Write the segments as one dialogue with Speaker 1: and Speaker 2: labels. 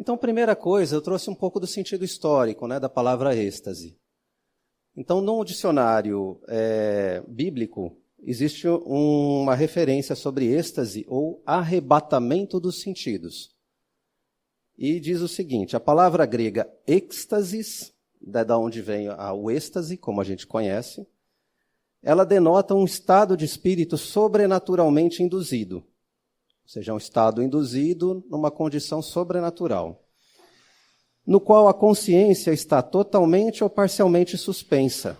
Speaker 1: Então, primeira coisa, eu trouxe um pouco do sentido histórico, né, da palavra êxtase. Então, no dicionário bíblico, existe uma referência sobre êxtase ou arrebatamento dos sentidos. E diz o seguinte, a palavra grega êxtasis, da onde vem o êxtase, como a gente conhece, ela denota um estado de espírito sobrenaturalmente induzido. Ou seja, um estado induzido numa condição sobrenatural, no qual a consciência está totalmente ou parcialmente suspensa.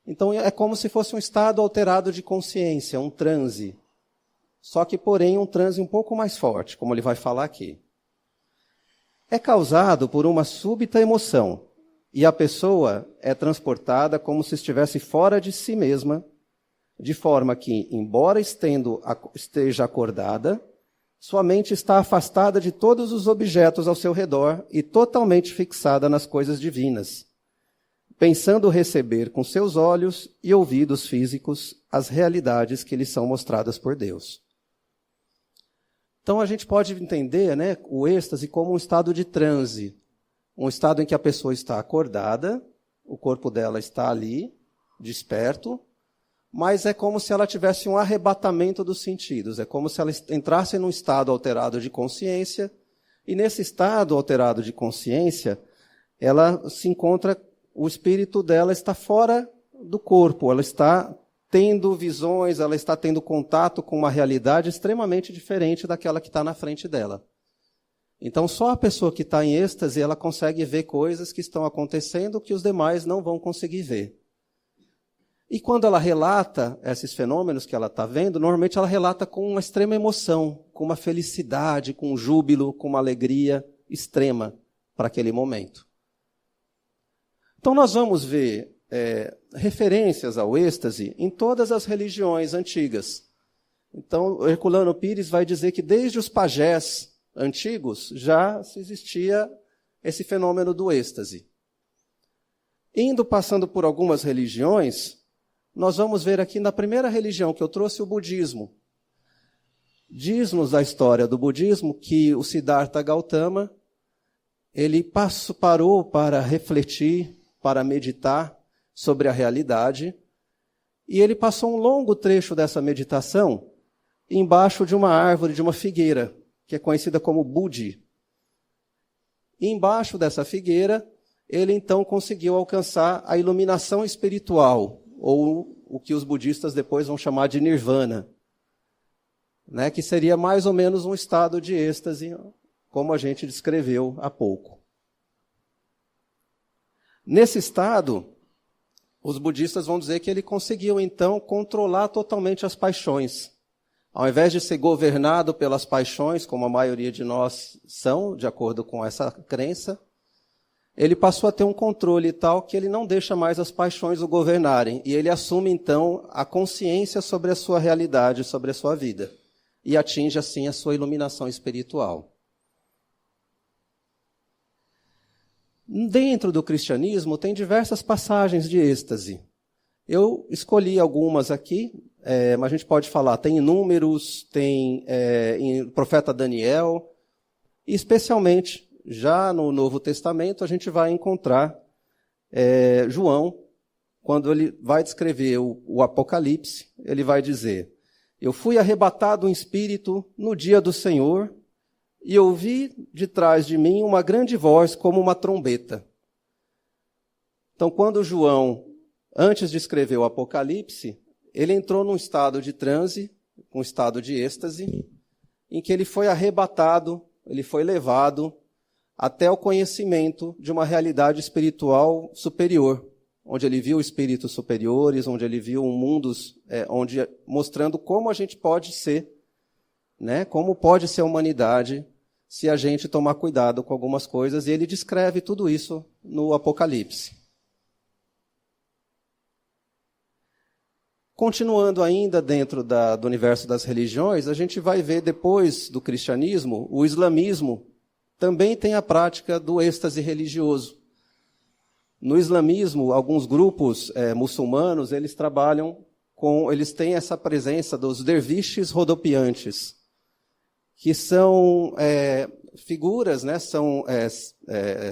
Speaker 1: Então, é como se fosse um estado alterado de consciência, um transe. Só que, porém, um transe um pouco mais forte, como ele vai falar aqui. É causado por uma súbita emoção, e a pessoa é transportada como se estivesse fora de si mesma, de forma que, embora esteja acordada, sua mente está afastada de todos os objetos ao seu redor e totalmente fixada nas coisas divinas, pensando receber com seus olhos e ouvidos físicos as realidades que lhe são mostradas por Deus. Então a gente pode entender, né, o êxtase como um estado de transe, um estado em que a pessoa está acordada, o corpo dela está ali, desperto, mas é como se ela tivesse um arrebatamento dos sentidos, é como se ela entrasse num estado alterado de consciência, e nesse estado alterado de consciência, ela se encontra, o espírito dela está fora do corpo, ela está tendo visões, ela está tendo contato com uma realidade extremamente diferente daquela que está na frente dela. Então, só a pessoa que está em êxtase, ela consegue ver coisas que estão acontecendo que os demais não vão conseguir ver. E quando ela relata esses fenômenos que ela está vendo, normalmente ela relata com uma extrema emoção, com uma felicidade, com um júbilo, com uma alegria extrema para aquele momento. Então nós vamos ver referências ao êxtase em todas as religiões antigas. Então, Herculano Pires vai dizer que desde os pajés antigos já existia esse fenômeno do êxtase. Passando por algumas religiões, nós vamos ver aqui na primeira religião que eu trouxe, o budismo. Diz-nos a história do budismo que o Siddhartha Gautama, ele parou para refletir, para meditar sobre a realidade, e ele passou um longo trecho dessa meditação embaixo de uma árvore, de uma figueira, que é conhecida como Bodhi. E embaixo dessa figueira, ele então conseguiu alcançar a iluminação espiritual, ou o que os budistas depois vão chamar de nirvana, né, que seria mais ou menos um estado de êxtase, como a gente descreveu há pouco. Nesse estado, os budistas vão dizer que ele conseguiu, então, controlar totalmente as paixões. Ao invés de ser governado pelas paixões, como a maioria de nós são, de acordo com essa crença, ele passou a ter um controle tal que ele não deixa mais as paixões o governarem. E ele assume, então, a consciência sobre a sua realidade, sobre a sua vida. E atinge, assim, a sua iluminação espiritual. Dentro do cristianismo, tem diversas passagens de êxtase. Eu escolhi algumas aqui, mas a gente pode falar, tem em Números, tem em Profeta Daniel, e especialmente, já no Novo Testamento, a gente vai encontrar João, quando ele vai descrever o Apocalipse, ele vai dizer: eu fui arrebatado em espírito no dia do Senhor, e ouvi de trás de mim uma grande voz como uma trombeta. Então, quando João, antes de escrever o Apocalipse, ele entrou num estado de transe, um estado de êxtase, em que ele foi arrebatado, ele foi levado até o conhecimento de uma realidade espiritual superior, onde ele viu espíritos superiores, onde ele viu mundos, mostrando como a gente pode ser, né, como pode ser a humanidade se a gente tomar cuidado com algumas coisas, e ele descreve tudo isso no Apocalipse. Continuando ainda dentro do universo das religiões, a gente vai ver depois do cristianismo, o islamismo também tem a prática do êxtase religioso. No islamismo, alguns grupos muçulmanos, eles trabalham eles têm essa presença dos derviches rodopiantes, que são figuras, né, são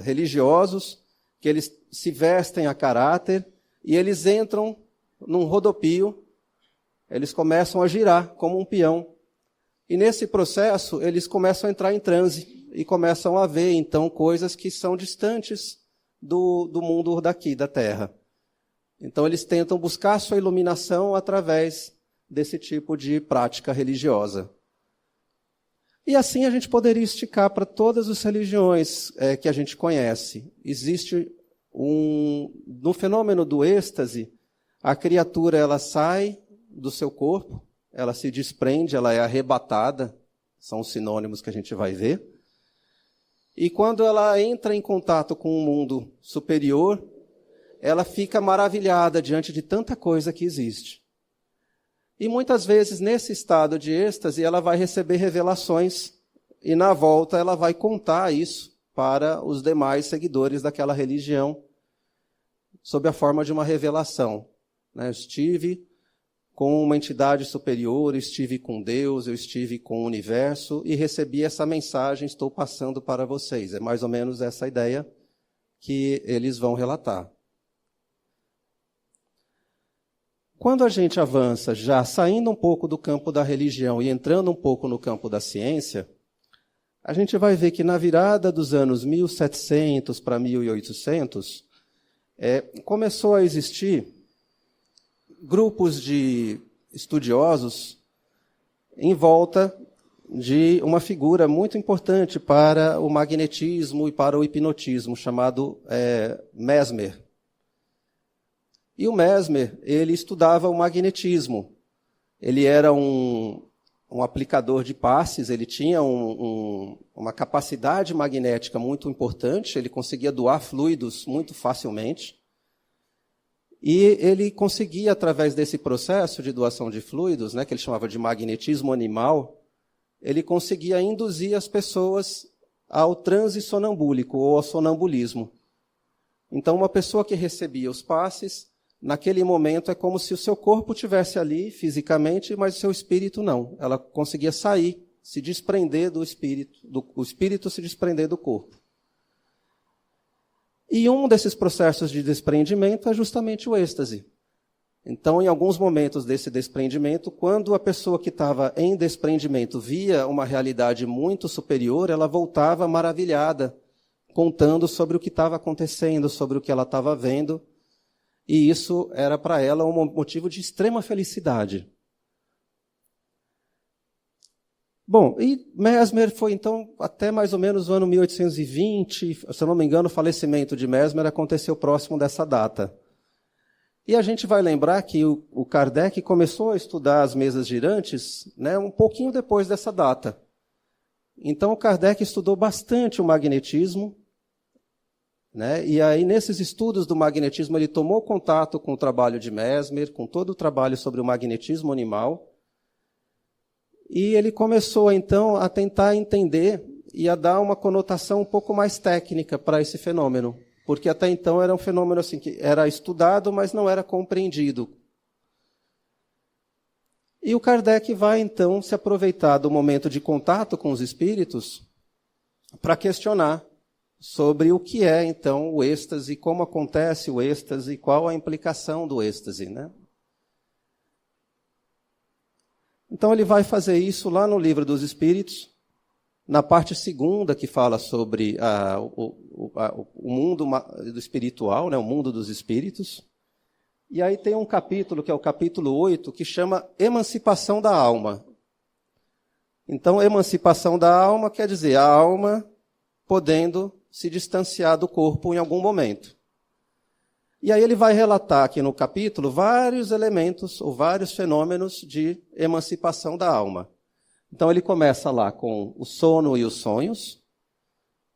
Speaker 1: religiosos, que eles se vestem a caráter e eles entram num rodopio, eles começam a girar como um peão. E nesse processo, eles começam a entrar em transe e começam a ver, então, coisas que são distantes do mundo daqui, da Terra. Então, eles tentam buscar sua iluminação através desse tipo de prática religiosa. E assim a gente poderia esticar para todas as religiões que a gente conhece. Existe no fenômeno do êxtase, a criatura ela sai do seu corpo, ela se desprende, ela é arrebatada, são os sinônimos que a gente vai ver. E quando ela entra em contato com um mundo superior, ela fica maravilhada diante de tanta coisa que existe. E muitas vezes, nesse estado de êxtase, ela vai receber revelações e, na volta, ela vai contar isso para os demais seguidores daquela religião, sob a forma de uma revelação. Eu estive com uma entidade superior, eu estive com Deus, eu estive com o universo e recebi essa mensagem, estou passando para vocês. É mais ou menos essa ideia que eles vão relatar. Quando a gente avança, já saindo um pouco do campo da religião e entrando um pouco no campo da ciência, a gente vai ver que na virada dos anos 1700 para 1800, começou a existir grupos de estudiosos em volta de uma figura muito importante para o magnetismo e para o hipnotismo, chamado Mesmer. E o Mesmer, ele estudava o magnetismo. Ele era um aplicador de passes, ele tinha uma capacidade magnética muito importante, ele conseguia doar fluidos muito facilmente. E ele conseguia, através desse processo de doação de fluidos, que ele chamava de magnetismo animal, ele conseguia induzir as pessoas ao transe sonambúlico ou ao sonambulismo. Então, uma pessoa que recebia os passes, naquele momento é como se o seu corpo estivesse ali fisicamente, mas o seu espírito não. Ela conseguia sair, se desprender do espírito, o espírito se desprender do corpo. E um desses processos de desprendimento é justamente o êxtase. Então, em alguns momentos desse desprendimento, quando a pessoa que estava em desprendimento via uma realidade muito superior, ela voltava maravilhada, contando sobre o que estava acontecendo, sobre o que ela estava vendo. E isso era para ela um motivo de extrema felicidade. Bom, e Mesmer foi, então, até mais ou menos o ano 1820, se eu não me engano, o falecimento de Mesmer aconteceu próximo dessa data. E a gente vai lembrar que o Kardec começou a estudar as mesas girantes, um pouquinho depois dessa data. Então, o Kardec estudou bastante o magnetismo, e aí, nesses estudos do magnetismo, ele tomou contato com o trabalho de Mesmer, com todo o trabalho sobre o magnetismo animal, e ele começou, então, a tentar entender e a dar uma conotação um pouco mais técnica para esse fenômeno, porque até então era um fenômeno assim, que era estudado, mas não era compreendido. E o Kardec vai, então, se aproveitar do momento de contato com os espíritos para questionar sobre o que é, então, o êxtase, como acontece o êxtase, qual a implicação do êxtase, Então, ele vai fazer isso lá no Livro dos Espíritos, na parte 2ª, que fala sobre o mundo do espiritual, o mundo dos espíritos. E aí tem um capítulo, que é o capítulo 8, que chama Emancipação da Alma. Então, emancipação da alma quer dizer a alma podendo se distanciar do corpo em algum momento. E aí ele vai relatar aqui no capítulo vários elementos ou vários fenômenos de emancipação da alma. Então ele começa lá com o sono e os sonhos.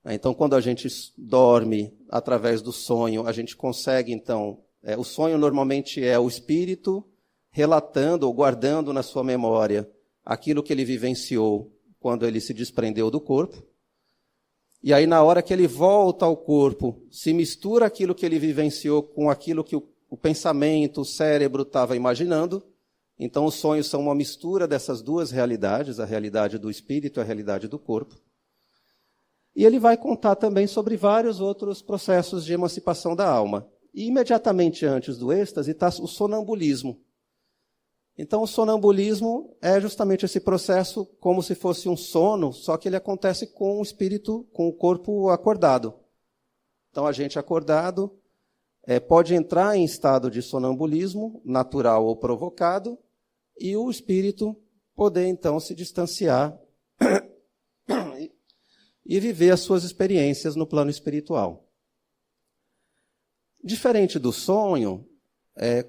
Speaker 1: Então quando a gente dorme através do sonho, a gente consegue então... o sonho normalmente é o espírito relatando ou guardando na sua memória aquilo que ele vivenciou quando ele se desprendeu do corpo. E aí, na hora que ele volta ao corpo, se mistura aquilo que ele vivenciou com aquilo que o pensamento, o cérebro estava imaginando. Então, os sonhos são uma mistura dessas duas realidades, a realidade do espírito e a realidade do corpo. E ele vai contar também sobre vários outros processos de emancipação da alma. E imediatamente antes do êxtase está o sonambulismo. Então, o sonambulismo é justamente esse processo como se fosse um sono, só que ele acontece com o espírito, com o corpo acordado. Então, a gente acordado pode entrar em estado de sonambulismo, natural ou provocado, e o espírito poder, então, se distanciar e viver as suas experiências no plano espiritual. Diferente do sonho,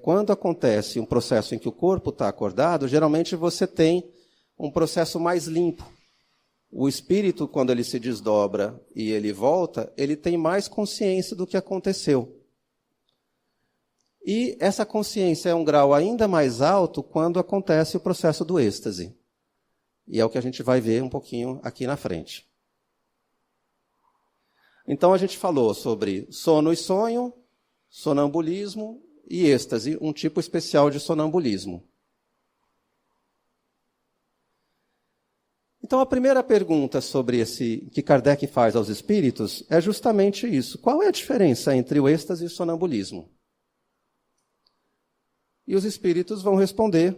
Speaker 1: quando acontece um processo em que o corpo está acordado, geralmente você tem um processo mais limpo. O espírito, quando ele se desdobra e ele volta, ele tem mais consciência do que aconteceu. E essa consciência é um grau ainda mais alto quando acontece o processo do êxtase. E é o que a gente vai ver um pouquinho aqui na frente. Então, a gente falou sobre sono e sonho, sonambulismo e êxtase, um tipo especial de sonambulismo. Então, a primeira pergunta sobre esse que Kardec faz aos espíritos é justamente isso. Qual é a diferença entre o êxtase e o sonambulismo? E os espíritos vão responder.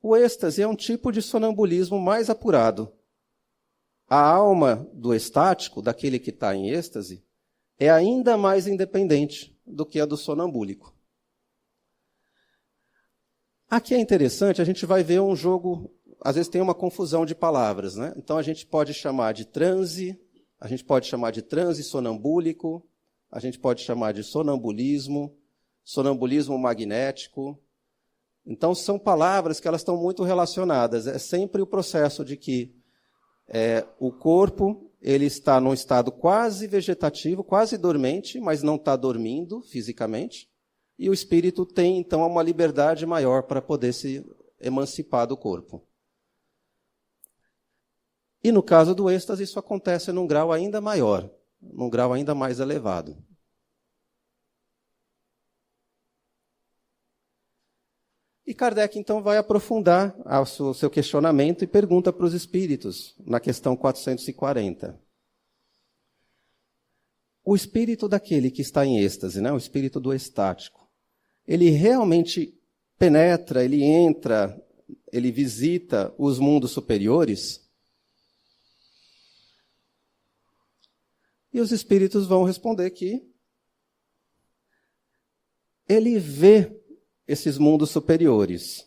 Speaker 1: O êxtase é um tipo de sonambulismo mais apurado. A alma do estático, daquele que está em êxtase, é ainda mais independente do que a do sonambúlico. Aqui é interessante, a gente vai ver um jogo, às vezes tem uma confusão de palavras, né? Então a gente pode chamar de transe, a gente pode chamar de transe sonambúlico, a gente pode chamar de sonambulismo, sonambulismo magnético. Então, são palavras que elas estão muito relacionadas. É sempre o processo de que o corpo ele está num estado quase vegetativo, quase dormente, mas não está dormindo fisicamente. E o espírito tem, então, uma liberdade maior para poder se emancipar do corpo. E no caso do êxtase, isso acontece num grau ainda maior, num grau ainda mais elevado. E Kardec, então, vai aprofundar o seu questionamento e pergunta para os espíritos, na questão 440. O espírito daquele que está em êxtase, né, o espírito do estático, ele realmente penetra, ele entra, ele visita os mundos superiores? E os espíritos vão responder que ele vê esses mundos superiores.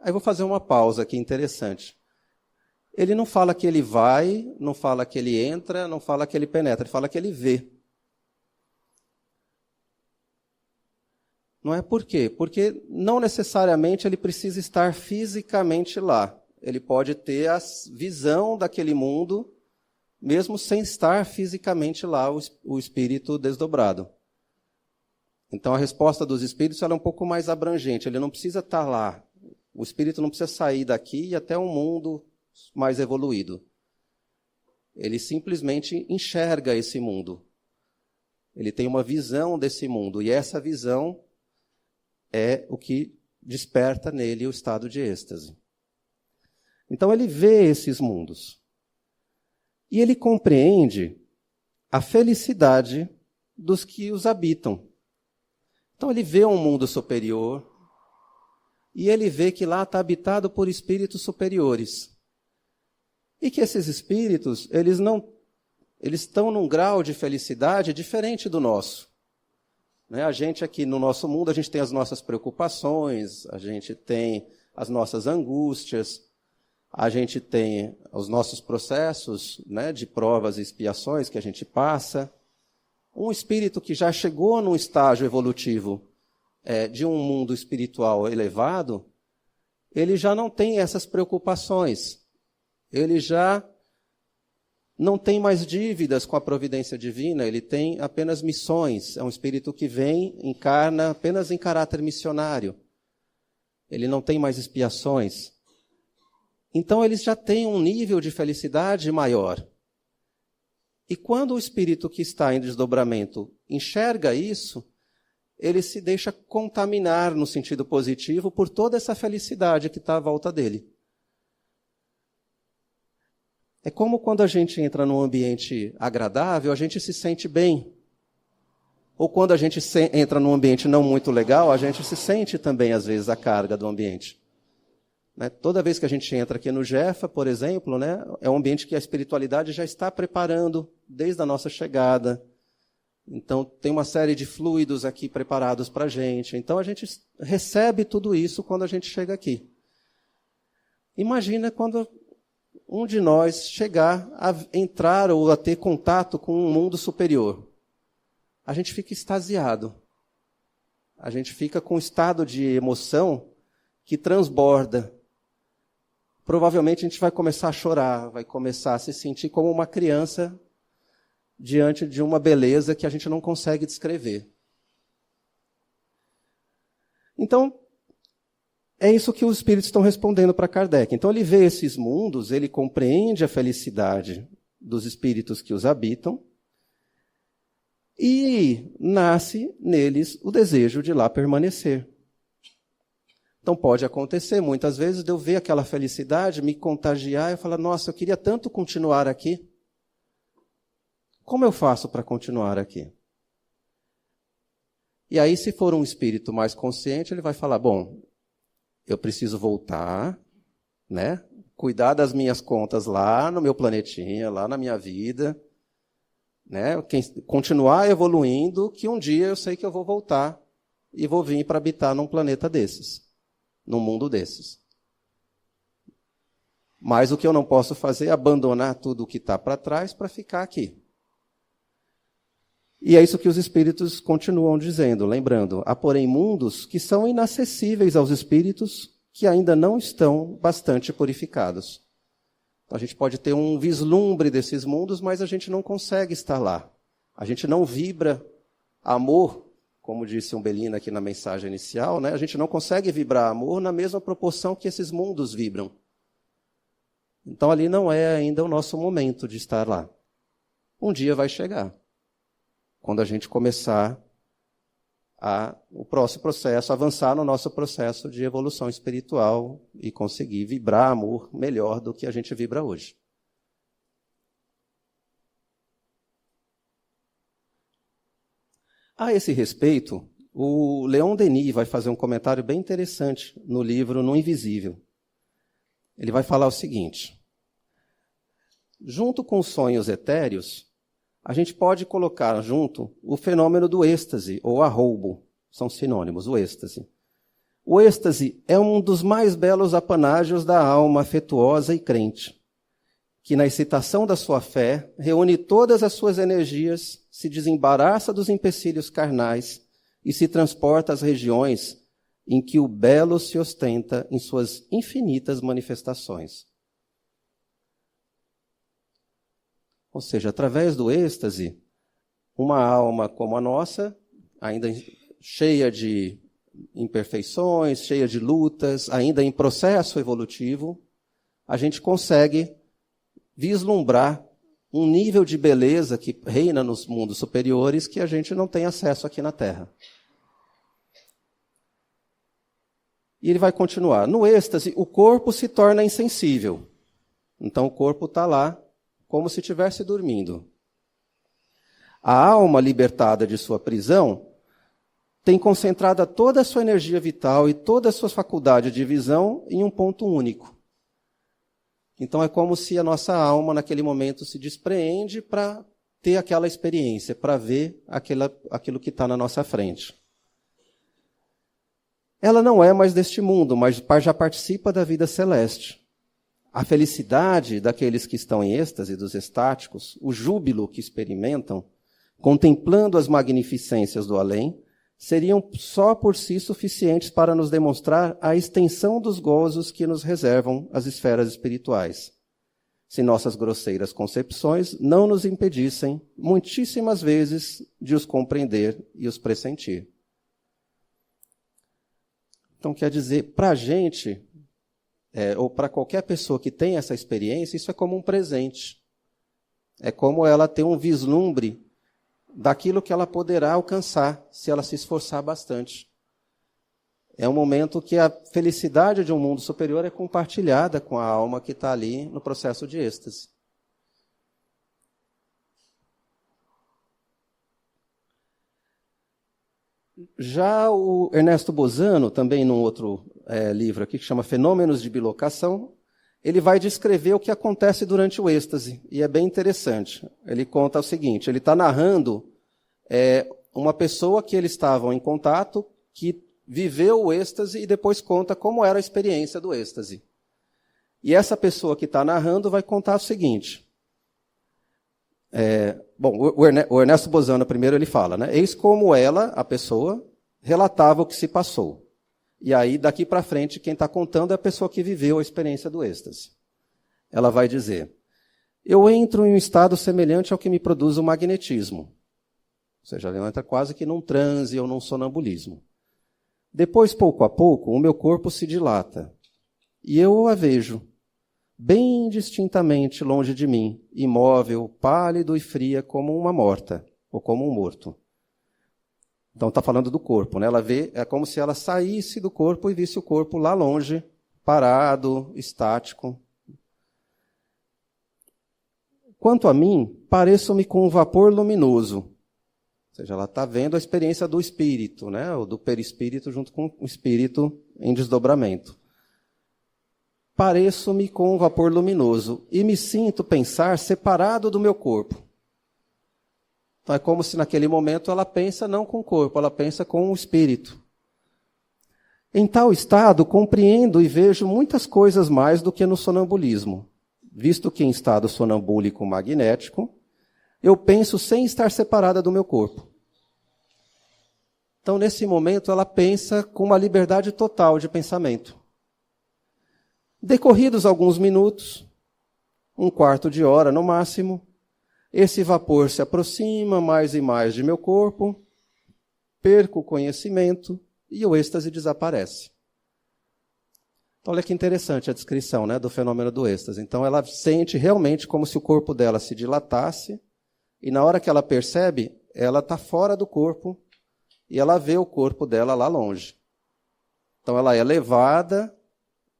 Speaker 1: Aí vou fazer uma pausa aqui interessante. Ele não fala que ele vai, não fala que ele entra, não fala que ele penetra, ele fala que ele vê. Não é por quê? Porque não necessariamente ele precisa estar fisicamente lá. Ele pode ter a visão daquele mundo, mesmo sem estar fisicamente lá o espírito desdobrado. Então, a resposta dos espíritos ela é um pouco mais abrangente. Ele não precisa estar lá. O espírito não precisa sair daqui e até um mundo mais evoluído. Ele simplesmente enxerga esse mundo. Ele tem uma visão desse mundo. E essa visão é o que desperta nele o estado de êxtase. Então, ele vê esses mundos. E ele compreende a felicidade dos que os habitam. Então, ele vê um mundo superior e ele vê que lá está habitado por espíritos superiores. E que esses espíritos, eles estão num grau de felicidade diferente do nosso. A gente aqui no nosso mundo, a gente tem as nossas preocupações, a gente tem as nossas angústias, a gente tem os nossos processos, de provas e expiações que a gente passa. Um espírito que já chegou num estágio evolutivo de um mundo espiritual elevado, ele já não tem essas preocupações. Ele já não tem mais dívidas com a providência divina, ele tem apenas missões. É um espírito que vem, encarna apenas em caráter missionário. Ele não tem mais expiações. Então, eles já têm um nível de felicidade maior. E quando o espírito que está em desdobramento enxerga isso, ele se deixa contaminar no sentido positivo por toda essa felicidade que está à volta dele. É como quando a gente entra num ambiente agradável, a gente se sente bem. Ou quando a gente entra num ambiente não muito legal, a gente se sente também, às vezes, a carga do ambiente. Né? Toda vez que a gente entra aqui no Jefa, por exemplo, né, é um ambiente que a espiritualidade já está preparando desde a nossa chegada. Então, tem uma série de fluidos aqui preparados para a gente. Então, a gente recebe tudo isso quando a gente chega aqui. Imagina quando um de nós chegar a entrar ou a ter contato com um mundo superior. A gente fica extasiado. A gente fica com um estado de emoção que transborda. Provavelmente a gente vai começar a chorar, vai começar a se sentir como uma criança diante de uma beleza que a gente não consegue descrever. Então, é isso que os espíritos estão respondendo para Kardec. Então, ele vê esses mundos, ele compreende a felicidade dos espíritos que os habitam e nasce neles o desejo de lá permanecer. Então, pode acontecer, muitas vezes, de eu ver aquela felicidade, me contagiar e falar, nossa, eu queria tanto continuar aqui. Como eu faço para continuar aqui? E aí, se for um espírito mais consciente, ele vai falar, bom, eu preciso voltar, né? Cuidar das minhas contas lá no meu planetinha, lá na minha vida, né? Continuar evoluindo, que um dia eu sei que eu vou voltar e vou vir para habitar num planeta desses, num mundo desses. Mas o que eu não posso fazer é abandonar tudo o que está para trás para ficar aqui. E é isso que os espíritos continuam dizendo, lembrando, há porém mundos que são inacessíveis aos espíritos que ainda não estão bastante purificados. Então, a gente pode ter um vislumbre desses mundos, mas a gente não consegue estar lá. A gente não vibra amor, como disse Umbelina aqui na mensagem inicial, né? A gente não consegue vibrar amor na mesma proporção que esses mundos vibram. Então, ali não é ainda o nosso momento de estar lá. Um dia vai chegar. Quando a gente começar o próximo processo, avançar no nosso processo de evolução espiritual e conseguir vibrar amor melhor do que a gente vibra hoje. A esse respeito, o Leon Denis vai fazer um comentário bem interessante no livro No Invisível. Ele vai falar o seguinte: junto com os sonhos etéreos, a gente pode colocar junto o fenômeno do êxtase, ou arroubo, são sinônimos, o êxtase. O êxtase é um dos mais belos apanágios da alma afetuosa e crente, que na excitação da sua fé reúne todas as suas energias, se desembaraça dos empecilhos carnais e se transporta às regiões em que o belo se ostenta em suas infinitas manifestações. Ou seja, através do êxtase, uma alma como a nossa, ainda cheia de imperfeições, cheia de lutas, ainda em processo evolutivo, a gente consegue vislumbrar um nível de beleza que reina nos mundos superiores que a gente não tem acesso aqui na Terra. E ele vai continuar. No êxtase, o corpo se torna insensível. Então, o corpo está lá, como se estivesse dormindo. A alma libertada de sua prisão tem concentrada toda a sua energia vital e toda a sua faculdade de visão em um ponto único. Então é como se a nossa alma, naquele momento, se despreende para ter aquela experiência, para ver aquilo que está na nossa frente. Ela não é mais deste mundo, mas já participa da vida celeste. A felicidade daqueles que estão em êxtase, dos estáticos, o júbilo que experimentam, contemplando as magnificências do além, seriam só por si suficientes para nos demonstrar a extensão dos gozos que nos reservam as esferas espirituais, se nossas grosseiras concepções não nos impedissem, muitíssimas vezes, de os compreender e os pressentir. Então, quer dizer, para a gente, ou para qualquer pessoa que tem essa experiência, isso é como um presente. É como ela ter um vislumbre daquilo que ela poderá alcançar se ela se esforçar bastante. É um momento que a felicidade de um mundo superior é compartilhada com a alma que está ali no processo de êxtase. Já o Ernesto Bozano, também num outro livro aqui, que chama Fenômenos de Bilocação, ele vai descrever o que acontece durante o êxtase, e é bem interessante. Ele conta o seguinte, ele está narrando uma pessoa que eles estavam em contato, que viveu o êxtase e depois conta como era a experiência do êxtase. E essa pessoa que está narrando vai contar o seguinte. O Ernesto Bozano, primeiro, ele fala, né? Eis como ela, a pessoa, relatava o que se passou. E aí, daqui para frente, quem está contando é a pessoa que viveu a experiência do êxtase. Ela vai dizer, eu entro em um estado semelhante ao que me produz o magnetismo. Ou seja, ela entra quase que num transe ou num sonambulismo. Depois, pouco a pouco, o meu corpo se dilata. E eu a vejo, bem distintamente longe de mim, imóvel, pálido e fria como uma morta, ou como um morto. Então está falando do corpo, né? Ela vê, é como se ela saísse do corpo e visse o corpo lá longe, parado, estático. Quanto a mim, pareço-me com um vapor luminoso. Ou seja, ela está vendo a experiência do espírito, né? Ou do perispírito junto com o espírito em desdobramento. Pareço-me com um vapor luminoso e me sinto pensar separado do meu corpo. Então é como se naquele momento ela pensa não com o corpo, ela pensa com o espírito. Em tal estado, compreendo e vejo muitas coisas mais do que no sonambulismo, visto que em estado sonambúlico magnético, eu penso sem estar separada do meu corpo. Então, nesse momento, ela pensa com uma liberdade total de pensamento. Decorridos alguns minutos, um quarto de hora no máximo, esse vapor se aproxima mais e mais de meu corpo, perco o conhecimento e o êxtase desaparece. Então, olha que interessante a descrição, né, do fenômeno do êxtase. Então, ela sente realmente como se o corpo dela se dilatasse, e na hora que ela percebe, ela está fora do corpo, e ela vê o corpo dela lá longe. Então, ela é levada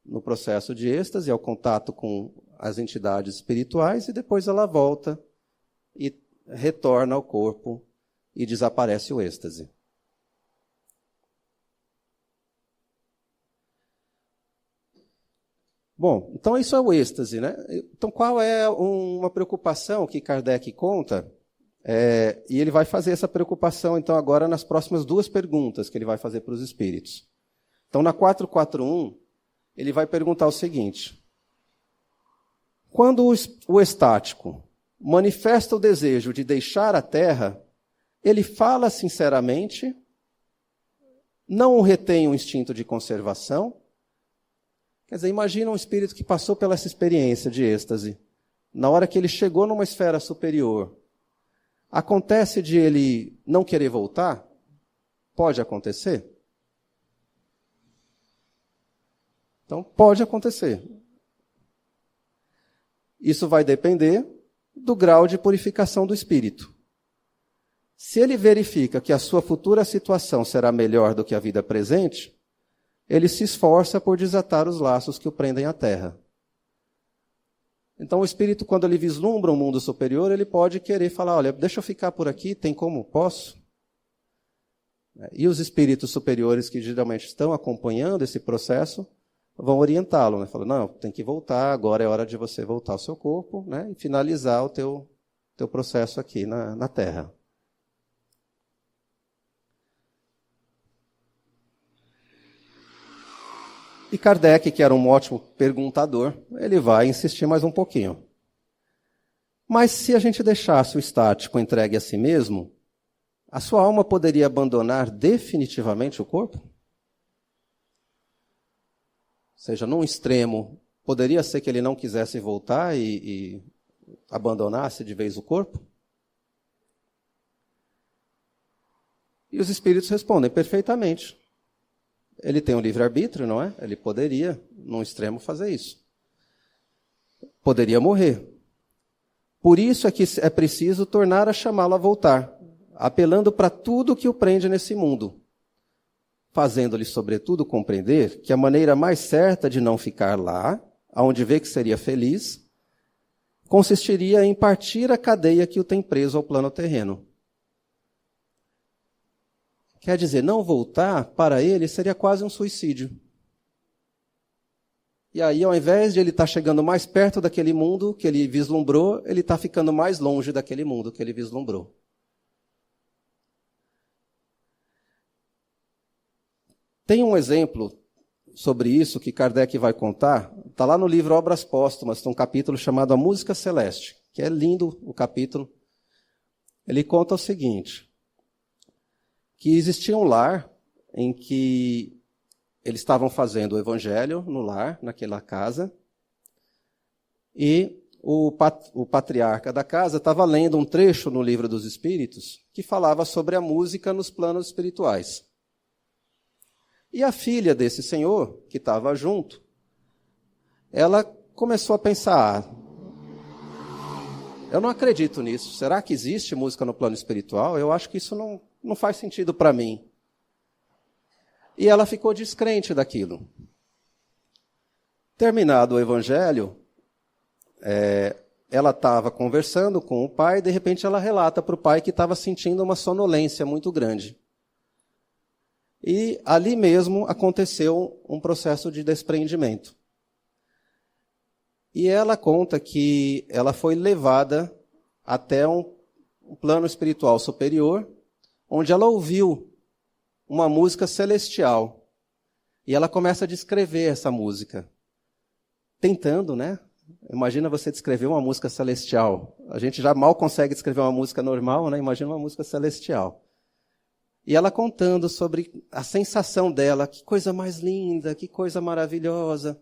Speaker 1: no processo de êxtase, ao contato com as entidades espirituais, e depois ela volta e retorna ao corpo e desaparece o êxtase. Bom, então isso é o êxtase, né? Então qual é uma preocupação que Kardec conta? E ele vai fazer essa preocupação, então, agora nas próximas duas perguntas que ele vai fazer para os espíritos. Então, na 441, ele vai perguntar o seguinte. Quando o estático manifesta o desejo de deixar a Terra, ele fala sinceramente, não retém um instinto de conservação. Quer dizer, imagina um espírito que passou pela essa experiência de êxtase. Na hora que ele chegou numa esfera superior, acontece de ele não querer voltar? Pode acontecer? Então, pode acontecer. Isso vai depender do grau de purificação do espírito. Se ele verifica que a sua futura situação será melhor do que a vida presente, ele se esforça por desatar os laços que o prendem à terra. Então, o espírito, quando ele vislumbra um mundo superior, ele pode querer falar, olha, deixa eu ficar por aqui, tem como? Posso? E os espíritos superiores que geralmente estão acompanhando esse processo vão orientá-lo, né? Falam, não, tem que voltar, agora é hora de você voltar ao seu corpo, né? E finalizar o teu processo aqui na Terra. E Kardec, que era um ótimo perguntador, ele vai insistir mais um pouquinho. Mas se a gente deixasse o estático entregue a si mesmo, a sua alma poderia abandonar definitivamente o corpo? Ou seja, num extremo, poderia ser que ele não quisesse voltar e abandonasse de vez o corpo? E os espíritos respondem perfeitamente. Ele tem um livre-arbítrio, não é? Ele poderia, num extremo, fazer isso. Poderia morrer. Por isso é que é preciso tornar a chamá-lo a voltar. apelando para tudo que o prende nesse mundo, fazendo-lhe, sobretudo, compreender que a maneira mais certa de não ficar lá, aonde vê que seria feliz, consistiria em partir a cadeia que o tem preso ao plano terreno. Quer dizer, não voltar para ele seria quase um suicídio. E aí, ao invés de ele estar chegando mais perto daquele mundo que ele vislumbrou, ele está ficando mais longe daquele mundo que ele vislumbrou. Tem um exemplo sobre isso que Kardec vai contar. Está lá no livro Obras Póstumas, tem um capítulo chamado A Música Celeste, que é lindo o capítulo. Ele conta o seguinte, que existia um lar em que eles estavam fazendo o evangelho no lar, naquela casa, e o patriarca da casa estava lendo um trecho no Livro dos Espíritos que falava sobre a música nos planos espirituais. E a filha desse senhor, que estava junto, ela começou a pensar, eu não acredito nisso, será que existe música no plano espiritual? Eu acho que isso não faz sentido para mim. E ela ficou descrente daquilo. Terminado o evangelho, ela estava conversando com o pai, e de repente ela relata para o pai que estava sentindo uma sonolência muito grande. E ali mesmo aconteceu um processo de desprendimento. E ela conta que ela foi levada até um plano espiritual superior, onde ela ouviu uma música celestial. E ela começa a descrever essa música. Tentando, né? Imagina você descrever uma música celestial. A gente já mal consegue descrever uma música normal, né? Imagina uma música celestial. E ela contando sobre a sensação dela, que coisa mais linda, que coisa maravilhosa.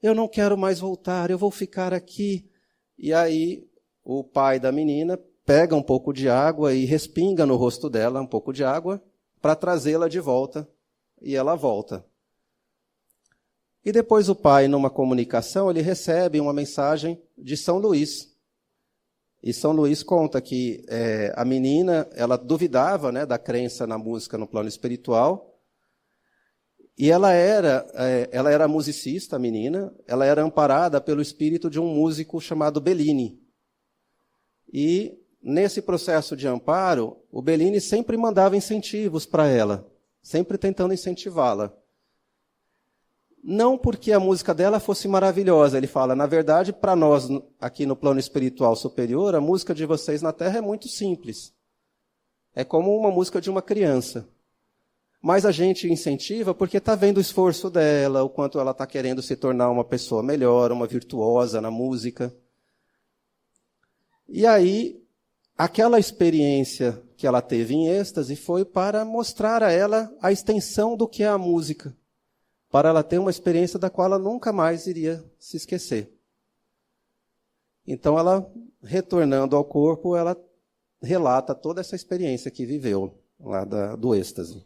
Speaker 1: Eu não quero mais voltar, eu vou ficar aqui. E aí o pai da menina pega um pouco de água e respinga no rosto dela um pouco de água para trazê-la de volta. E ela volta. E depois o pai, numa comunicação, ele recebe uma mensagem de São Luís. E São Luís conta que a menina, ela duvidava, né, da crença na música no plano espiritual, e ela era musicista, a menina, ela era amparada pelo espírito de um músico chamado Bellini. E nesse processo de amparo, o Bellini sempre mandava incentivos para ela, sempre tentando incentivá-la. Não porque a música dela fosse maravilhosa, ele fala, na verdade, para nós, aqui no plano espiritual superior, a música de vocês na Terra é muito simples. É como uma música de uma criança. Mas a gente incentiva porque está vendo o esforço dela, o quanto ela está querendo se tornar uma pessoa melhor, uma virtuosa na música. E aí, aquela experiência que ela teve em êxtase foi para mostrar a ela a extensão do que é a música, para ela ter uma experiência da qual ela nunca mais iria se esquecer. Então, ela, retornando ao corpo, ela relata toda essa experiência que viveu lá do êxtase.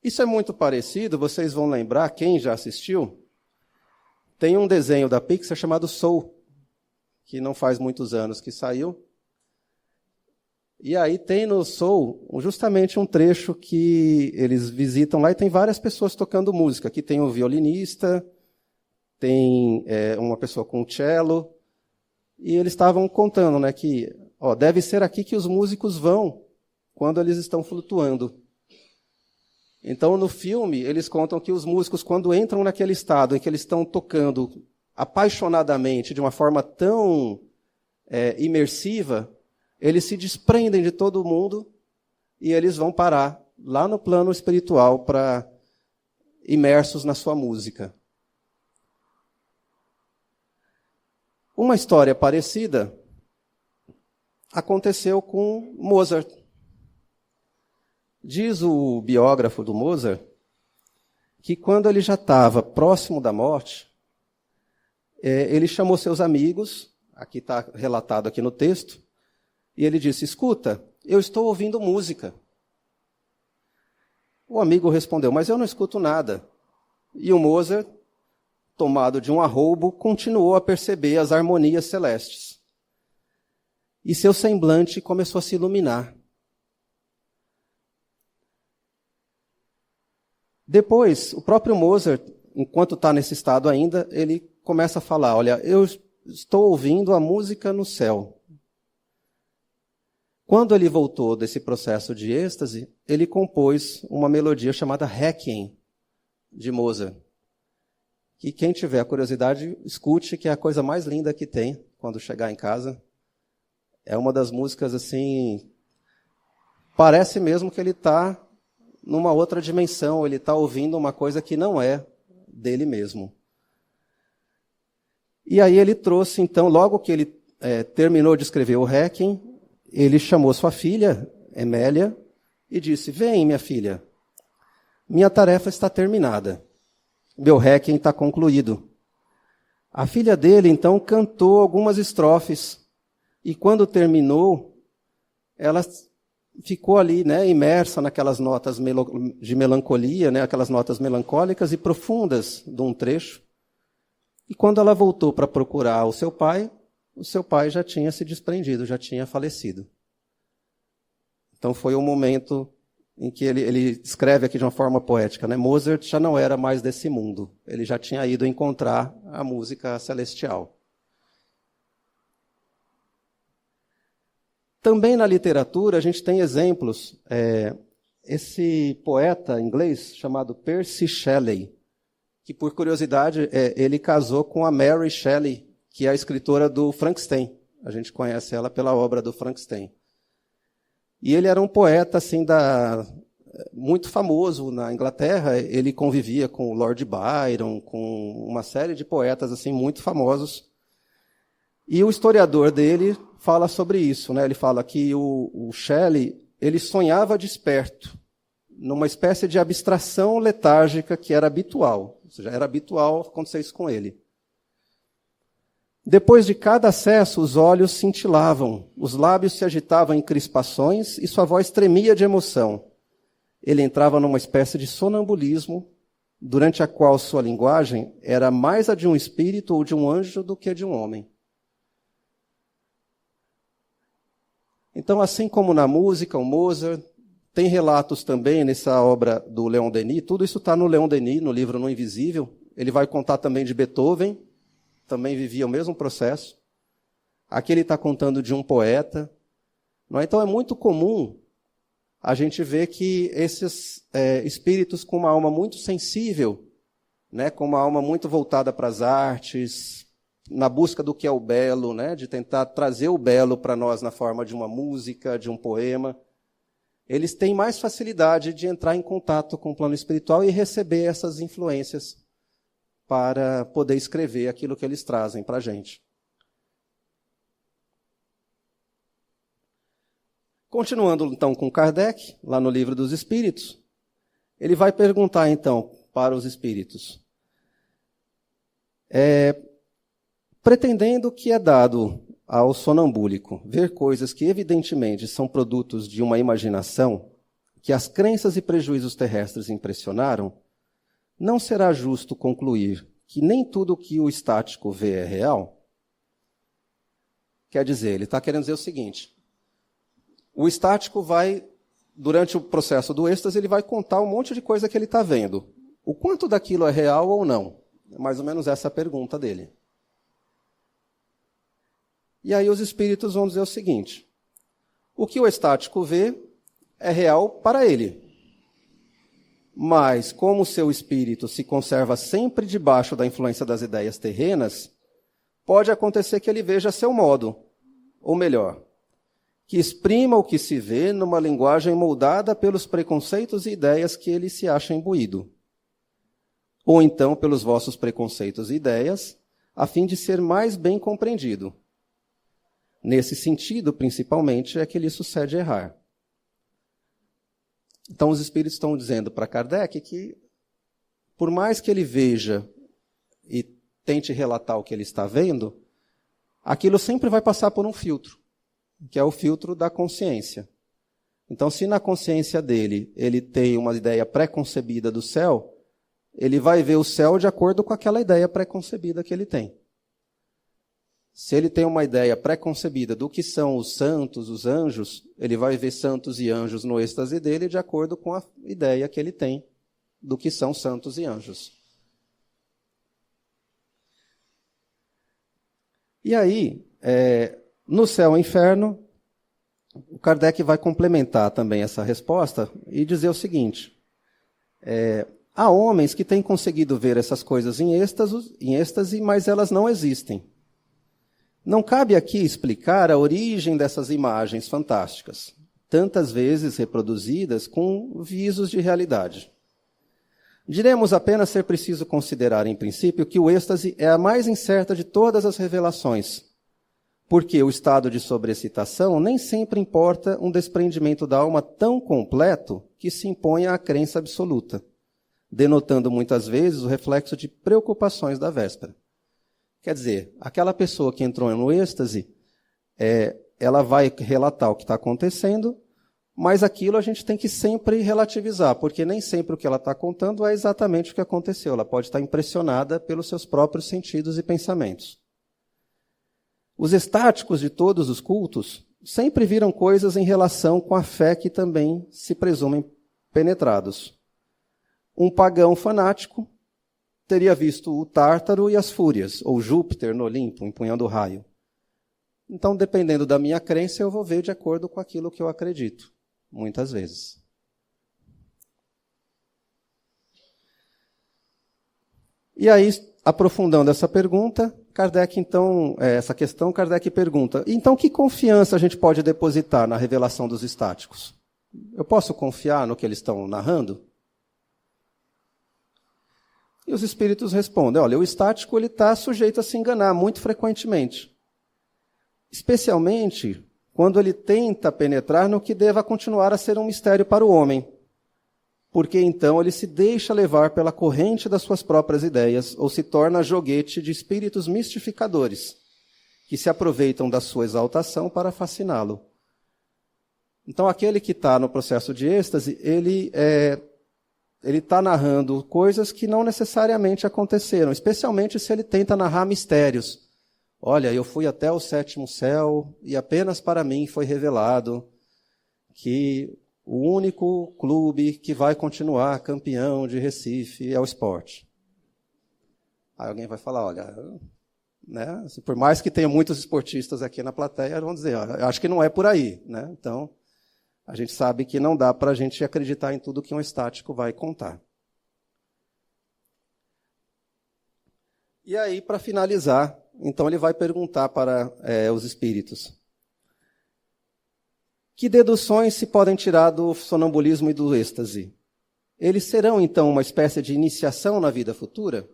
Speaker 1: Isso é muito parecido, vocês vão lembrar, quem já assistiu, tem um desenho da Pixar chamado Soul, que não faz muitos anos que saiu. E aí tem no Soul justamente um trecho que eles visitam lá e tem várias pessoas tocando música. Aqui tem um violinista, tem uma pessoa com cello, e eles estavam contando, né, que deve ser aqui que os músicos vão quando eles estão flutuando. Então, no filme, eles contam que os músicos, quando entram naquele estado em que eles estão tocando apaixonadamente, de uma forma tão imersiva, eles se desprendem de todo mundo e eles vão parar lá no plano espiritual imersos na sua música. Uma história parecida aconteceu com Mozart. Diz o biógrafo do Mozart que quando ele já estava próximo da morte, ele chamou seus amigos, aqui está relatado aqui no texto, e ele disse, escuta, eu estou ouvindo música. O amigo respondeu, mas eu não escuto nada. E o Mozart, tomado de um arroubo, continuou a perceber as harmonias celestes. e seu semblante começou a se iluminar. Depois, o próprio Mozart, enquanto está nesse estado ainda, ele começa a falar, olha, eu estou ouvindo a música no céu. Quando ele voltou desse processo de êxtase, ele compôs uma melodia chamada Requiem, de Mozart. Que quem tiver a curiosidade, escute, que é a coisa mais linda que tem quando chegar em casa. É uma das músicas, assim, parece mesmo que ele está numa outra dimensão, ele está ouvindo uma coisa que não é dele mesmo. E aí ele trouxe, então, logo que ele terminou de escrever o Requiem, ele chamou sua filha, Emélia, e disse, vem, minha filha, minha tarefa está terminada. Meu Requiem está concluído. A filha dele, então, cantou algumas estrofes. E quando terminou, ela ficou ali, né, imersa naquelas notas de melancolia, né, aquelas notas melancólicas e profundas de um trecho. E quando ela voltou para procurar o seu pai já tinha se desprendido, já tinha falecido. Então foi o momento em que ele escreve aqui de uma forma poética, né? Mozart já não era mais desse mundo, ele já tinha ido encontrar a música celestial. Também na literatura a gente tem exemplos. Esse poeta inglês chamado Percy Shelley, que por curiosidade ele casou com a Mary Shelley, que é a escritora do Frankenstein. A gente conhece ela pela obra do Frankenstein. E ele era um poeta assim, muito famoso na Inglaterra. Ele convivia com o Lord Byron, com uma série de poetas assim, muito famosos. E o historiador dele fala sobre isso, né? Ele fala que o Shelley ele sonhava desperto, numa espécie de abstração letárgica que era habitual. Ou seja, era habitual acontecer isso com ele. Depois de cada acesso, os olhos cintilavam, os lábios se agitavam em crispações e sua voz tremia de emoção. Ele entrava numa espécie de sonambulismo, durante a qual sua linguagem era mais a de um espírito ou de um anjo do que a de um homem. Então, assim como na música, o Mozart, tem relatos também nessa obra do Leon Denis, tudo isso está no Leon Denis, no livro No Invisível. Ele vai contar também de Beethoven, também vivia o mesmo processo. Aqui ele está contando de um poeta. Não é? Então é muito comum a gente ver que esses espíritos com uma alma muito sensível, né, com uma alma muito voltada para as artes, na busca do que é o belo, né, de tentar trazer o belo para nós na forma de uma música, de um poema, eles têm mais facilidade de entrar em contato com o plano espiritual e receber essas influências para poder escrever aquilo que eles trazem para a gente. Continuando, então, com Kardec, lá no Livro dos Espíritos, ele vai perguntar, então, para os espíritos, pretendendo que é dado ao sonambúlico ver coisas que evidentemente são produtos de uma imaginação, que as crenças e prejuízos terrestres impressionaram, não será justo concluir que nem tudo o que o estático vê é real? Quer dizer, ele está querendo dizer o seguinte, o estático vai, durante o processo do êxtase, ele vai contar um monte de coisa que ele está vendo. O quanto daquilo é real ou não? É mais ou menos essa a pergunta dele. E aí os espíritos vão dizer o seguinte, o que o estático vê é real para ele. Mas, como o seu espírito se conserva sempre debaixo da influência das ideias terrenas, pode acontecer que ele veja a seu modo, ou melhor, que exprima o que se vê numa linguagem moldada pelos preconceitos e ideias que ele se acha imbuído. Ou então pelos vossos preconceitos e ideias, a fim de ser mais bem compreendido. Nesse sentido, principalmente, é que lhe sucede errar. Então, os espíritos estão dizendo para Kardec que, por mais que ele veja e tente relatar o que ele está vendo, aquilo sempre vai passar por um filtro, que é o filtro da consciência. Então, se na consciência dele ele tem uma ideia pré-concebida do céu, ele vai ver o céu de acordo com aquela ideia pré-concebida que ele tem. Se ele tem uma ideia pré-concebida do que são os santos, os anjos, ele vai ver santos e anjos no êxtase dele de acordo com a ideia que ele tem do que são santos e anjos. E aí, no céu e inferno, o Kardec vai complementar também essa resposta e dizer o seguinte: há homens que têm conseguido ver essas coisas em êxtase, mas elas não existem. Não cabe aqui explicar a origem dessas imagens fantásticas, tantas vezes reproduzidas com visos de realidade. Diremos apenas ser preciso considerar, em princípio, que o êxtase é a mais incerta de todas as revelações, porque o estado de sobreexcitação nem sempre importa um desprendimento da alma tão completo que se imponha à crença absoluta, denotando muitas vezes o reflexo de preocupações da véspera. Quer dizer, aquela pessoa que entrou no êxtase, ela vai relatar o que está acontecendo, mas aquilo a gente tem que sempre relativizar, porque nem sempre o que ela está contando é exatamente o que aconteceu. Ela pode estar impressionada pelos seus próprios sentidos e pensamentos. Os estáticos de todos os cultos sempre viram coisas em relação com a fé que também se presumem penetrados. Um pagão fanático teria visto o Tártaro e as Fúrias, ou Júpiter no Olimpo, empunhando o raio. Então, dependendo da minha crença, eu vou ver de acordo com aquilo que eu acredito, muitas vezes. E aí, aprofundando essa pergunta, essa questão, Kardec pergunta: então que confiança a gente pode depositar na revelação dos estáticos? Eu posso confiar no que eles estão narrando? E os espíritos respondem: olha, o estático está sujeito a se enganar muito frequentemente, especialmente quando ele tenta penetrar no que deva continuar a ser um mistério para o homem, porque então ele se deixa levar pela corrente das suas próprias ideias ou se torna joguete de espíritos mistificadores, que se aproveitam da sua exaltação para fasciná-lo. Então, aquele que está no processo de êxtase, ele está narrando coisas que não necessariamente aconteceram, especialmente se ele tenta narrar mistérios. Olha, eu fui até o 7º céu e apenas para mim foi revelado que o único clube que vai continuar campeão de Recife é o Sport. Aí alguém vai falar: olha, né, por mais que tenha muitos esportistas aqui na plateia, vão dizer: olha, eu acho que não é por aí, né? Então, a gente sabe que não dá para a gente acreditar em tudo que um estático vai contar. E aí, para finalizar, então ele vai perguntar para os espíritos: que deduções se podem tirar do sonambulismo e do êxtase? Eles serão, então, uma espécie de iniciação na vida futura?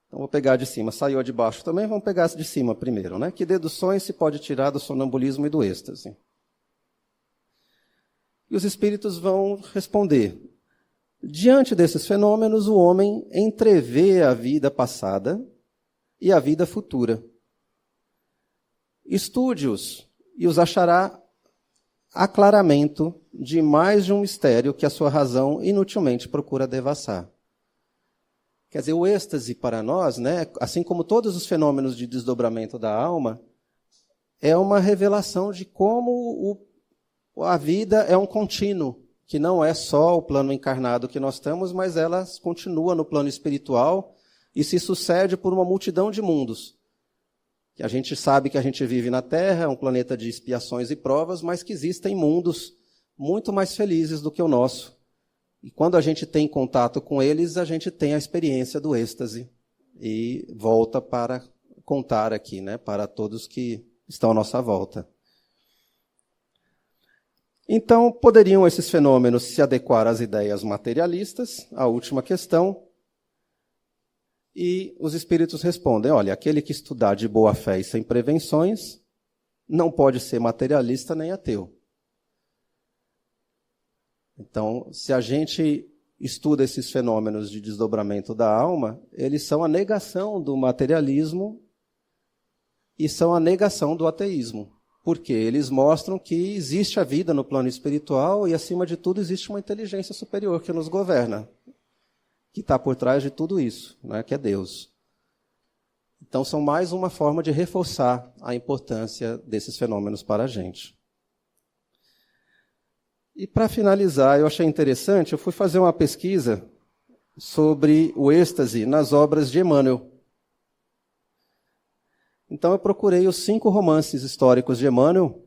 Speaker 1: Então, vou pegar de cima. Saiu de baixo também, vamos pegar de cima primeiro, né? Que deduções se pode tirar do sonambulismo e do êxtase? E os espíritos vão responder: diante desses fenômenos, o homem entrevê a vida passada e a vida futura. Estude-os e os achará aclaramento de mais de um mistério que a sua razão inutilmente procura devassar. Quer dizer, o êxtase para nós, né, assim como todos os fenômenos de desdobramento da alma, é uma revelação de como a vida é um contínuo, que não é só o plano encarnado que nós estamos, mas ela continua no plano espiritual e se sucede por uma multidão de mundos. Que a gente sabe que a gente vive na Terra, é um planeta de expiações e provas, mas que existem mundos muito mais felizes do que o nosso. E quando a gente tem contato com eles, a gente tem a experiência do êxtase. E volta para contar aqui, né, para todos que estão à nossa volta. Então, poderiam esses fenômenos se adequar às ideias materialistas? A última questão. E os espíritos respondem: olha, aquele que estudar de boa fé e sem prevenções não pode ser materialista nem ateu. Então, se a gente estuda esses fenômenos de desdobramento da alma, eles são a negação do materialismo e são a negação do ateísmo. Porque eles mostram que existe a vida no plano espiritual e, acima de tudo, existe uma inteligência superior que nos governa, que está por trás de tudo isso, né, que é Deus. Então, são mais uma forma de reforçar a importância desses fenômenos para a gente. E, para finalizar, eu achei interessante, eu fui fazer uma pesquisa sobre o êxtase nas obras de Emmanuel. Então, eu procurei os 5 romances históricos de Emmanuel,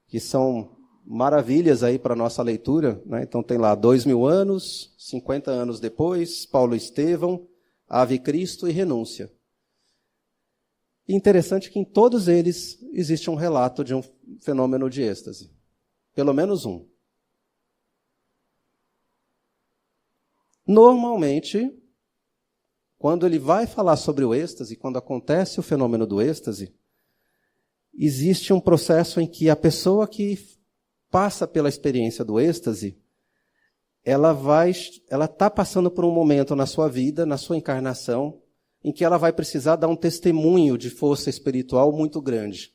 Speaker 1: que são maravilhas aí para a nossa leitura, né? Então, tem lá 2000 anos, 50 anos depois, Paulo Estevão, Ave Cristo e Renúncia. E interessante que em todos eles existe um relato de um fenômeno de êxtase. Pelo menos um. Normalmente, quando ele vai falar sobre o êxtase, quando acontece o fenômeno do êxtase, existe um processo em que a pessoa que passa pela experiência do êxtase, ela está passando por um momento na sua vida, na sua encarnação, em que ela vai precisar dar um testemunho de força espiritual muito grande.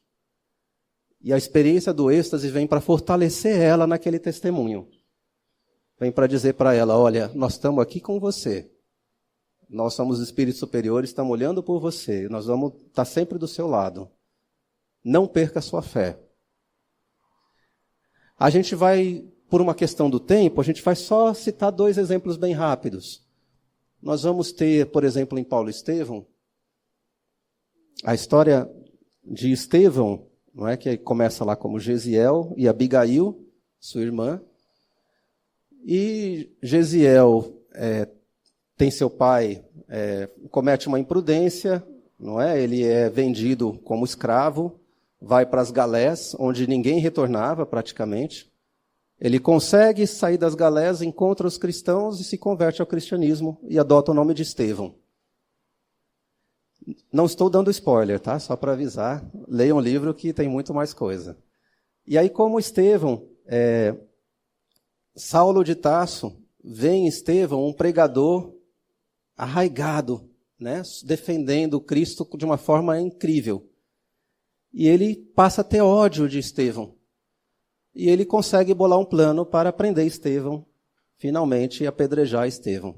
Speaker 1: E a experiência do êxtase vem para fortalecer ela naquele testemunho. Vem para dizer para ela, olha, nós estamos aqui com você. Nós somos espíritos superiores, estamos olhando por você. Nós vamos estar sempre do seu lado. Não perca a sua fé. A gente vai, por uma questão do tempo, a gente vai só citar 2 exemplos bem rápidos. Nós vamos ter, por exemplo, em Paulo Estevão, a história de Estevão, não é, que começa lá como Gesiel e Abigail, sua irmã. E Gesiel tem seu pai, comete uma imprudência, não é? Ele é vendido como escravo, vai para as galés, onde ninguém retornava praticamente. Ele consegue sair das galés, encontra os cristãos e se converte ao cristianismo e adota o nome de Estevão. Não estou dando spoiler, tá? Só para avisar. Leiam o livro que tem muito mais coisa. E aí, como Estevão, Saulo de Tarso vê em Estevão um pregador arraigado, né? Defendendo Cristo de uma forma incrível. E ele passa a ter ódio de Estevão. E ele consegue bolar um plano para prender Estevão, finalmente, e apedrejar Estevão.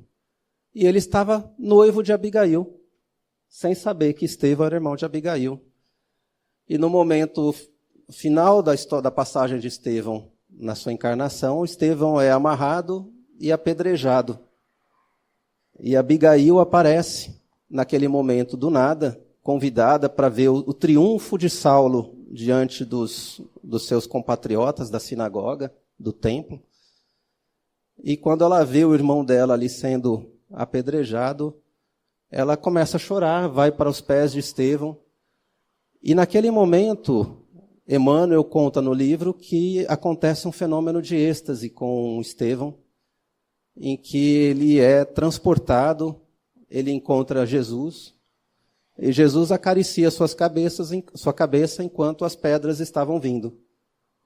Speaker 1: E ele estava noivo de Abigail, sem saber que Estevão era irmão de Abigail. E no momento final da passagem de Estevão, na sua encarnação, Estevão é amarrado e apedrejado. E Abigail aparece, naquele momento, do nada, convidada para ver o triunfo de Saulo diante dos seus compatriotas da sinagoga, do templo. E quando ela vê o irmão dela ali sendo apedrejado, ela começa a chorar, vai para os pés de Estevão. E naquele momento, Emmanuel conta no livro que acontece um fenômeno de êxtase com Estevão, em que ele é transportado, ele encontra Jesus, e Jesus acaricia sua cabeça enquanto as pedras estavam vindo,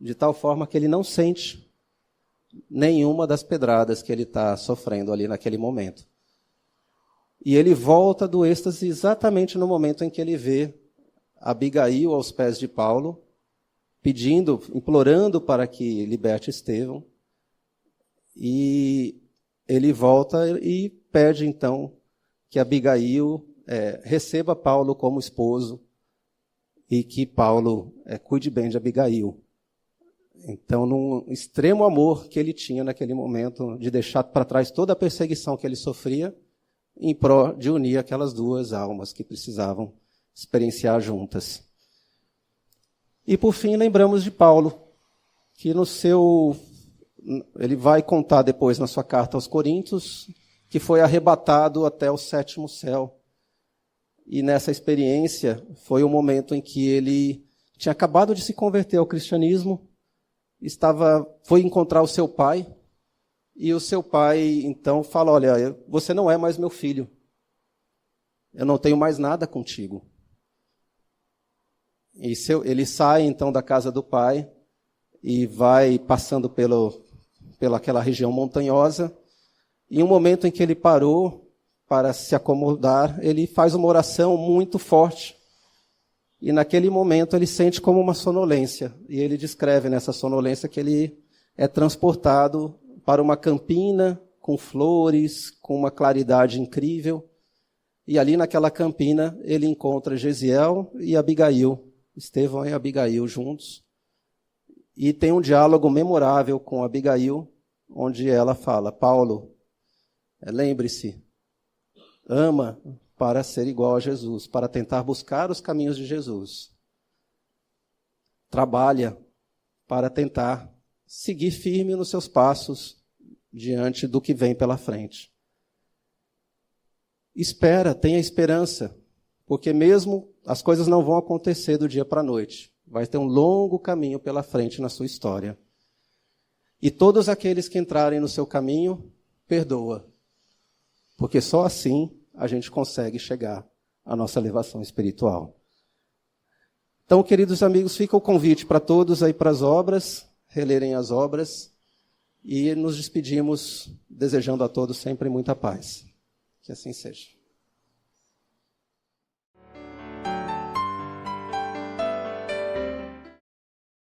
Speaker 1: de tal forma que ele não sente nenhuma das pedradas que ele está sofrendo ali naquele momento. E ele volta do êxtase exatamente no momento em que ele vê Abigail aos pés de Paulo, pedindo, implorando para que liberte Estevão. E ele volta e pede, então, que Abigail receba Paulo como esposo e que Paulo cuide bem de Abigail. Então, num extremo amor que ele tinha naquele momento, de deixar para trás toda a perseguição que ele sofria, em pró de unir aquelas 2 almas que precisavam experienciar juntas. E, por fim, lembramos de Paulo, que ele vai contar depois na sua carta aos Coríntios, que foi arrebatado até o 7º céu. E nessa experiência foi o momento em que ele tinha acabado de se converter ao cristianismo, foi encontrar o seu pai, e o seu pai então fala, olha, você não é mais meu filho, eu não tenho mais nada contigo. E ele sai então da casa do pai e vai passando pelaquela região montanhosa, e em um momento em que ele parou para se acomodar, ele faz uma oração muito forte. E naquele momento ele sente como uma sonolência. E ele descreve nessa sonolência que ele é transportado para uma campina com flores, com uma claridade incrível. E ali naquela campina ele encontra Gesiel e Abigail, Estevão e Abigail juntos. E tem um diálogo memorável com Abigail, onde ela fala: Paulo, lembre-se, ama para ser igual a Jesus, para tentar buscar os caminhos de Jesus. Trabalha para tentar seguir firme nos seus passos diante do que vem pela frente. Espera, tenha esperança, porque mesmo as coisas não vão acontecer do dia para a noite. Vai ter um longo caminho pela frente na sua história. E todos aqueles que entrarem no seu caminho, perdoa. Porque só assim a gente consegue chegar à nossa elevação espiritual. Então, queridos amigos, fica o convite para todos aí para as obras, relerem as obras, e nos despedimos desejando a todos sempre muita paz. Que assim seja.